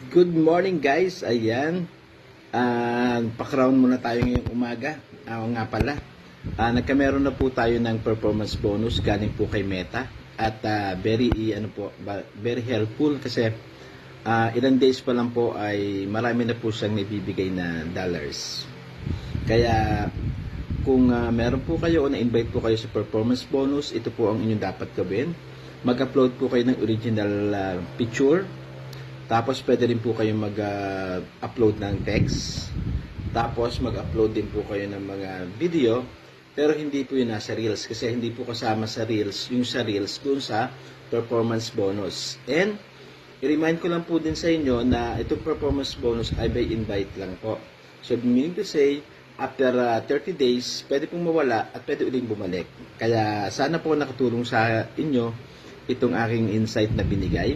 Good morning guys, ayan. Pa-crown muna tayo ngayong umaga. Nga pala, nagkameron na po tayo ng performance bonus galing po kay Meta. At very helpful kasi ilang days pa lang po ay marami na po siyang nabibigay na dollars. Kaya kung meron po kayo o na-invite po kayo sa performance bonus, ito po ang inyong dapat gawin. Mag-upload po kayo ng original picture. Tapos pwede rin po kayo mag-upload ng text. Tapos mag-upload din po kayo ng mga video. Pero hindi po yun nasa Reels. Kasi hindi po kasama sa Reels. Yung sa Reels dun sa performance bonus. And i-remind ko lang po din sa inyo na itong performance bonus ay by invite lang po. So meaning to say, after 30 days, pwede pong mawala at pwede uling bumalik. Kaya sana po nakatulong sa inyo itong aking insight na binigay.